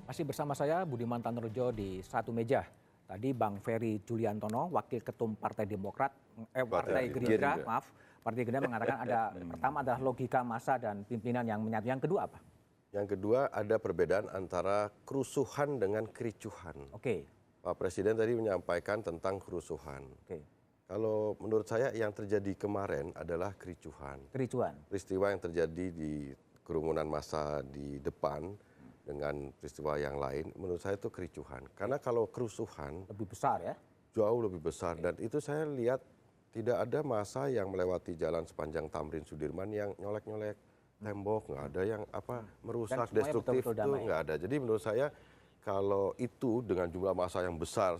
Masih bersama saya Budiman Tanurjo di satu meja. Tadi Bang Ferry Juliantono, Wakil Ketum Partai Demokrat, Partai Gerindra, maaf, Partai Gerindra mengatakan ada pertama adalah logika massa dan pimpinan yang menyatu. Yang kedua apa? Yang kedua ada perbedaan antara kerusuhan dengan kericuhan. Oke. Pak Presiden tadi menyampaikan tentang kerusuhan. Oke. Kalau menurut saya yang terjadi kemarin adalah kericuhan. Kericuhan. Peristiwa yang terjadi di kerumunan massa di depan dengan peristiwa yang lain, menurut saya itu kericuhan. Karena kalau kerusuhan Lebih besar ya? jauh lebih besar, dan itu saya lihat tidak ada massa yang melewati jalan sepanjang Tamrin Sudirman yang nyolek-nyolek tembok, nggak ada yang merusak, semuanya destruktif, betul-betul itu damai. nggak ada. Jadi menurut saya kalau itu dengan jumlah massa yang besar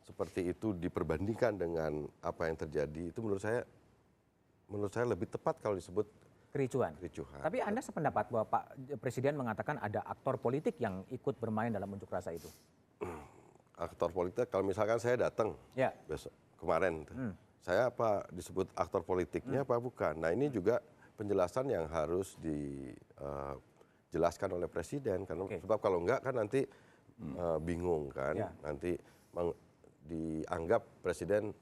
seperti itu diperbandingkan dengan apa yang terjadi, itu menurut saya lebih tepat kalau disebut Kericuhan. kericuhan. Tapi Anda sependapat bahwa Pak Presiden mengatakan ada aktor politik yang ikut bermain dalam unjuk rasa itu? Aktor politik, kalau misalkan saya datang Ya. besok kemarin, saya apa disebut aktor politiknya apa bukan? Nah ini juga penjelasan yang harus dijelaskan oleh Presiden, karena sebab kalau enggak kan nanti bingung kan, nanti dianggap Presiden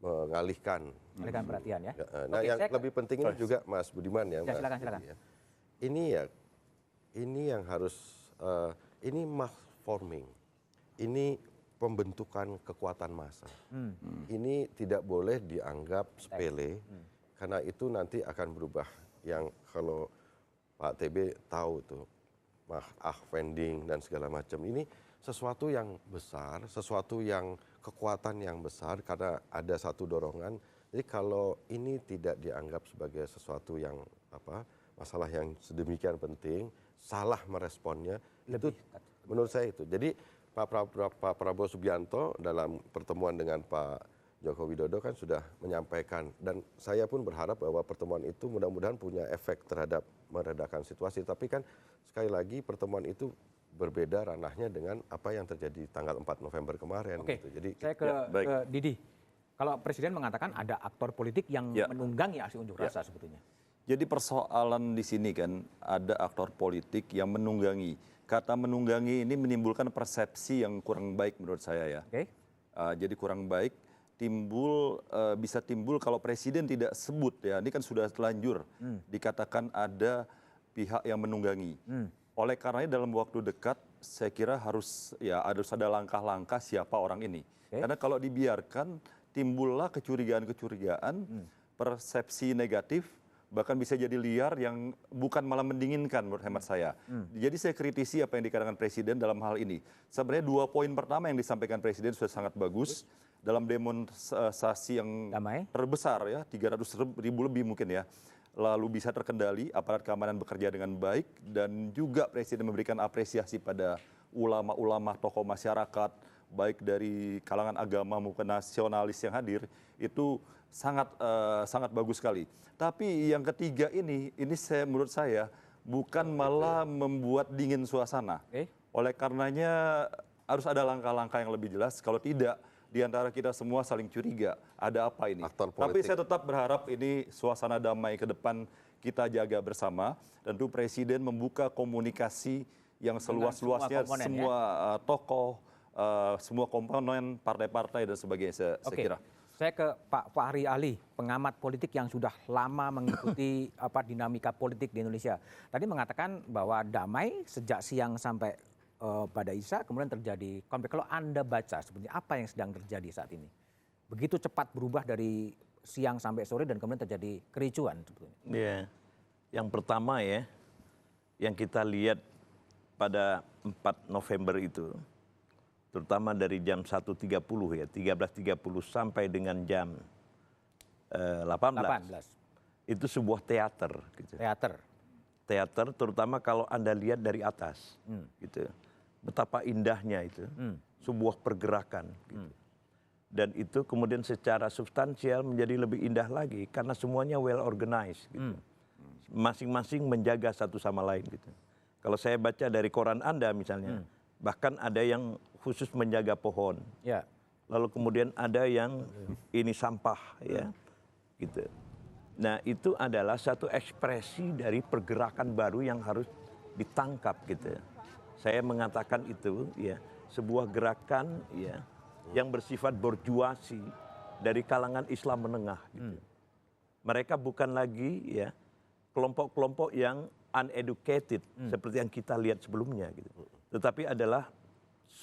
mengalihkan perhatian ya. Nah, Oke, yang lebih penting ini juga Mas Budiman ya, Mas. silakan. Budi ya. Ini yang harus ini mass forming. Ini pembentukan kekuatan massa. Ini tidak boleh dianggap sepele karena itu nanti akan berubah. Yang kalau Pak TB tahu tuh vending dan segala macam, ini sesuatu yang besar, sesuatu yang kekuatan yang besar karena ada satu dorongan. Jadi kalau ini tidak dianggap sebagai sesuatu yang masalah yang sedemikian penting, salah meresponnya, itu menurut saya itu. Jadi Pak Prabowo Subianto dalam pertemuan dengan Pak Joko Widodo kan sudah menyampaikan, dan saya pun berharap bahwa pertemuan itu mudah-mudahan punya efek terhadap meredakan situasi. Tapi kan sekali lagi pertemuan itu berbeda ranahnya dengan apa yang terjadi tanggal 4 November kemarin. Oke, Gitu. Jadi saya ke Didi. Kalau Presiden mengatakan ada aktor politik yang menunggangi aksi unjuk rasa sebetulnya. Jadi persoalan di sini kan ada aktor politik yang menunggangi. Kata menunggangi ini menimbulkan persepsi yang kurang baik menurut saya ya. Oke. Jadi kurang baik bisa timbul kalau Presiden tidak sebut ya. Ini kan sudah telanjur dikatakan ada pihak yang menunggangi. Oleh karenanya dalam waktu dekat saya kira harus ada langkah-langkah siapa orang ini. Karena kalau dibiarkan timbullah kecurigaan-kecurigaan, persepsi negatif, bahkan bisa jadi liar yang bukan malah mendinginkan menurut hemat saya. Jadi saya kritisi apa yang dikatakan Presiden dalam hal ini. Sebenarnya 2 poin pertama yang disampaikan Presiden sudah sangat bagus. Dalam demonstrasi yang terbesar ya, 300.000 lebih mungkin ya. Lalu bisa terkendali, aparat keamanan bekerja dengan baik, dan juga Presiden memberikan apresiasi pada ulama-ulama, tokoh masyarakat, baik dari kalangan agama maupun nasionalis yang hadir, itu sangat bagus sekali. Tapi yang ketiga ini menurut saya bukan malah membuat dingin suasana. Oleh karenanya harus ada langkah-langkah yang lebih jelas. Kalau tidak, di antara kita semua saling curiga, ada apa ini? Tapi saya tetap berharap ini suasana damai ke depan kita jaga bersama. Tentu Presiden membuka komunikasi yang seluas-luasnya semua tokoh, semua komponen, partai-partai dan sebagainya saya kira. Saya ke Pak Fahri Ali, pengamat politik yang sudah lama mengikuti dinamika politik di Indonesia. Tadi mengatakan bahwa damai sejak siang sampai pada Isya, kemudian terjadi konflik. Kalau Anda baca sebenarnya apa yang sedang terjadi saat ini? Begitu cepat berubah dari siang sampai sore dan kemudian terjadi kericuan sebetulnya. Ya, yang pertama ya, yang kita lihat pada 4 November itu, terutama dari jam 1.30 ya, 13.30 sampai dengan jam 18. Itu sebuah teater. Gitu. Teater, terutama kalau Anda lihat dari atas, gitu. Betapa indahnya itu, sebuah pergerakan. Gitu. Dan itu kemudian secara substansial menjadi lebih indah lagi karena semuanya well organized. Gitu. Masing-masing menjaga satu sama lain. Gitu. Kalau saya baca dari koran Anda misalnya, bahkan ada yang khusus menjaga pohon. Lalu kemudian ada yang ini sampah, ya, gitu. Nah itu adalah satu ekspresi dari pergerakan baru yang harus ditangkap gitu. saya mengatakan itu ya sebuah gerakan ya yang bersifat borjuasi dari kalangan Islam menengah gitu. Mereka bukan lagi ya kelompok-kelompok yang uneducated seperti yang kita lihat sebelumnya gitu. Tetapi adalah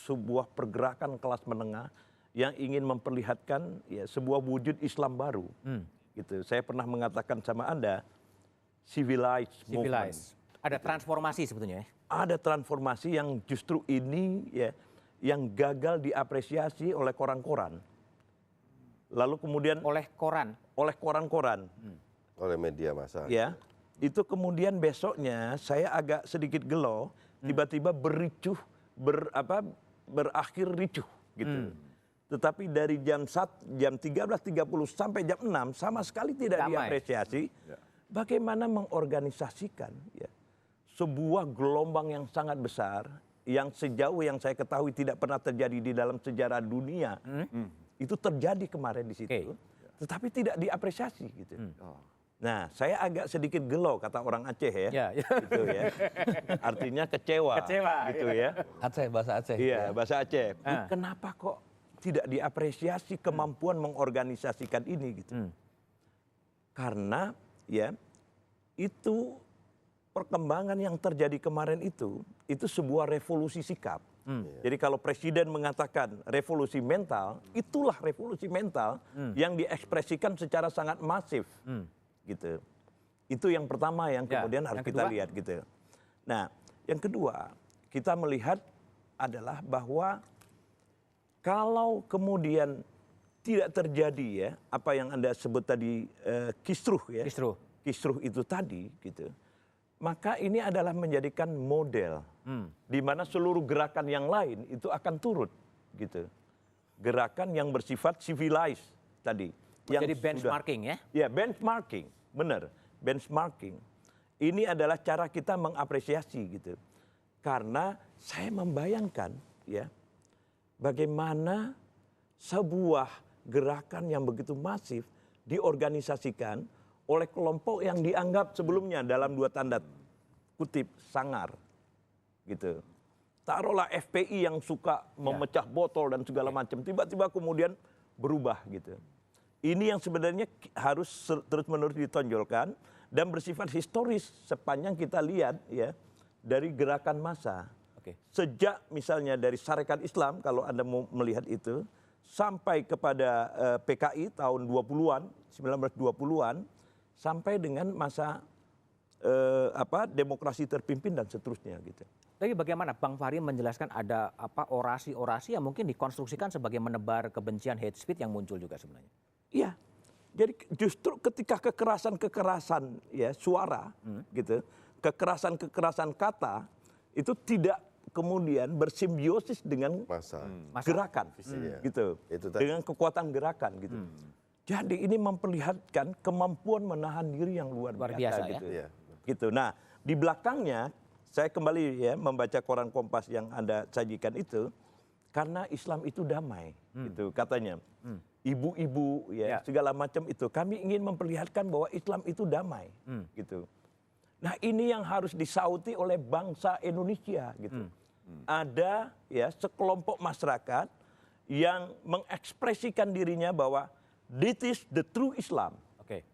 sebuah pergerakan kelas menengah yang ingin memperlihatkan ya sebuah wujud Islam baru. Gitu. Saya pernah mengatakan sama Anda civilized movement. Ada transformasi sebetulnya ya. Ada transformasi yang justru ini ya yang gagal diapresiasi oleh koran-koran. Lalu kemudian Oleh koran. oleh koran-koran. Oleh media massa. Ya. Itu kemudian besoknya saya agak sedikit gelo, tiba-tiba berakhir ricuh gitu. Tetapi dari jam 13.30 sampai jam 6 sama sekali tidak Damai. diapresiasi. Bagaimana mengorganisasikan ya, sebuah gelombang yang sangat besar yang sejauh yang saya ketahui tidak pernah terjadi di dalam sejarah dunia. Itu terjadi kemarin di situ. Tetapi tidak diapresiasi gitu. Nah, saya agak sedikit gelo kata orang Aceh ya. Gitu ya. Artinya kecewa. Gitu ya. Aceh, bahasa Aceh. Iya, bahasa Aceh. Kenapa kok tidak diapresiasi kemampuan mengorganisasikan ini gitu? Karena ya itu perkembangan yang terjadi kemarin itu sebuah revolusi sikap. Jadi kalau presiden mengatakan revolusi mental, itulah revolusi mental yang diekspresikan secara sangat masif. Gitu. Itu yang pertama yang kemudian harus kita lihat gitu. Nah, yang kedua, kita melihat adalah bahwa kalau kemudian tidak terjadi ya apa yang Anda sebut tadi kisruh ya. Kisruh itu tadi gitu. Maka ini adalah menjadikan model di mana seluruh gerakan yang lain itu akan turut gitu. Gerakan yang bersifat civilized tadi. Jadi benchmarking ya? Ya, benchmarking. Benar, benchmarking. Ini adalah cara kita mengapresiasi gitu. Karena saya membayangkan ya bagaimana sebuah gerakan yang begitu masif diorganisasikan oleh kelompok yang dianggap sebelumnya dalam dua tanda kutip sangar gitu. Taruhlah FPI yang suka memecah botol dan segala macam, tiba-tiba kemudian berubah gitu. Ini yang sebenarnya harus terus-menerus ditonjolkan dan bersifat historis sepanjang kita lihat ya dari gerakan massa. Sejak misalnya dari Sarekat Islam kalau Anda mau melihat itu sampai kepada PKI tahun 20-an, 1920-an sampai dengan masa demokrasi terpimpin dan seterusnya gitu. Tapi bagaimana Bang Fahri menjelaskan ada orasi-orasi yang mungkin dikonstruksikan sebagai menebar kebencian hate speech yang muncul juga sebenarnya? Iya. Jadi justru ketika kekerasan ya suara gitu, kekerasan kata itu tidak kemudian bersimbiosis dengan gerakan gitu. Dengan kekuatan gerakan gitu. Jadi ini memperlihatkan kemampuan menahan diri yang luar biasa gitu. Ya? Gitu. Nah, di belakangnya saya kembali ya membaca koran Kompas yang Anda sajikan itu karena Islam itu damai gitu katanya. Ibu-ibu ya segala macam itu kami ingin memperlihatkan bahwa Islam itu damai gitu. Nah, ini yang harus disauti oleh bangsa Indonesia gitu. Ada ya sekelompok masyarakat yang mengekspresikan dirinya bahwa this is the true Islam.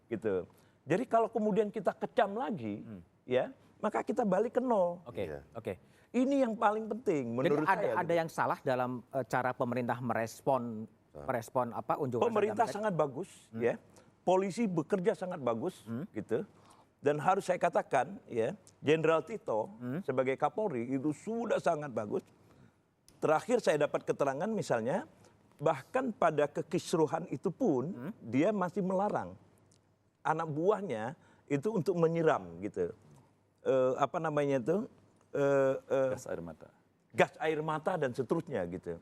Gitu. Jadi kalau kemudian kita kecam lagi ya, maka kita balik ke nol. Ini yang paling penting menurut saya. Ada yang salah dalam cara pemerintah merespon unjuk rasa. Pemerintah sangat bagus ya. Polisi bekerja sangat bagus gitu. Dan harus saya katakan ya, Jenderal Tito sebagai Kapolri itu sudah sangat bagus. Terakhir saya dapat keterangan misalnya bahkan pada kekisruhan itu pun dia masih melarang anak buahnya itu untuk menyiram gitu. Gas air mata dan seterusnya gitu.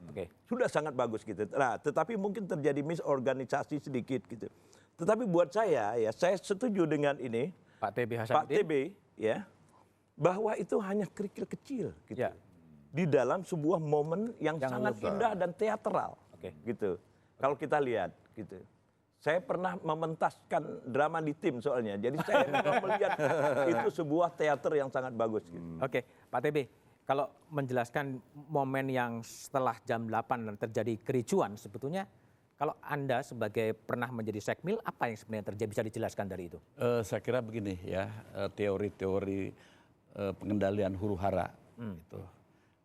Sudah sangat bagus gitu. Nah, tetapi mungkin terjadi misorganisasi sedikit gitu. Tetapi buat saya ya, saya setuju dengan ini Pak TB ya, bahwa itu hanya kerikil kecil gitu. Di dalam sebuah momen yang sangat indah dan teatral gitu. Kalau kita lihat gitu. Saya pernah mementaskan drama di tim soalnya. Jadi saya melihat itu sebuah teater yang sangat bagus gitu. Pak TB, Kalau menjelaskan momen yang setelah jam 8 dan terjadi kericuan, sebetulnya kalau Anda sebagai pernah menjadi sekmil, apa yang sebenarnya terjadi, bisa dijelaskan dari itu? Saya kira begini ya, teori-teori pengendalian huru hara. Gitu.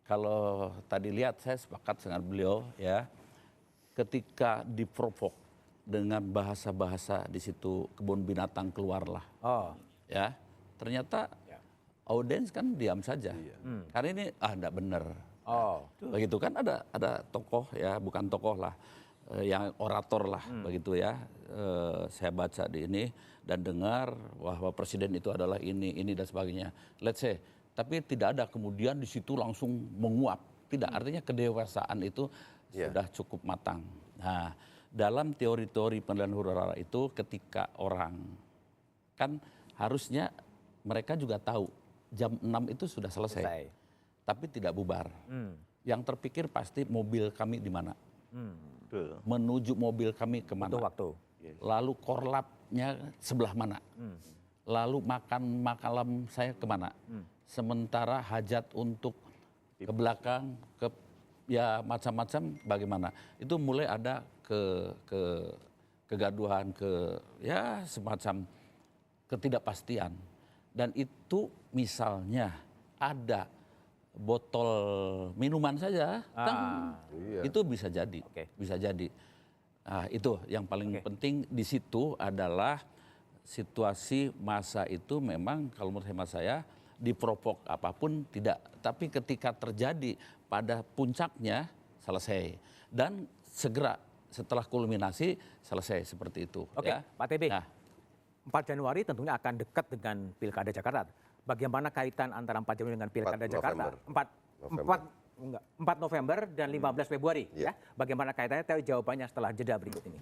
Kalau tadi lihat saya sepakat dengan beliau ya, ketika diprovok dengan bahasa-bahasa di situ kebun binatang keluarlah. Ya, ternyata audiens kan diam saja. Karena ini enggak benar. Begitu kan ada tokoh ya, bukan tokoh lah, yang orator lah begitu ya. Saya baca di ini dan dengar bahwa presiden itu adalah ini dan sebagainya. Let's say, tapi tidak ada kemudian di situ langsung menguap. Tidak, artinya kedewasaan itu sudah cukup matang. Nah, dalam teori-teori pengendalian huru hara itu ketika orang kan harusnya mereka juga tahu jam 6 itu sudah selesai. Tapi tidak bubar. Yang terpikir pasti mobil kami di mana. Menuju mobil kami kemana. Waktu. Lalu korlapnya sebelah mana. Lalu makan malam saya kemana. Sementara hajat untuk ke belakang, ya macam-macam bagaimana. Itu mulai ada kegaduhan, ya semacam ketidakpastian. Dan itu misalnya ada botol minuman saja, itu bisa jadi, bisa jadi. Nah, itu yang paling penting di situ adalah situasi masa itu memang kalau menurut hemat saya diprovok apapun tidak, tapi ketika terjadi pada puncaknya selesai dan segera setelah kulminasi selesai seperti itu. Oke, ya. Pak TB. Nah, 4 Januari tentunya akan dekat dengan Pilkada Jakarta. Bagaimana kaitan antara 4 Januari dengan Pilkada Jakarta? 4 November dan 15 Februari. Ya. Bagaimana kaitannya? Tahu jawabannya setelah jeda berikut ini.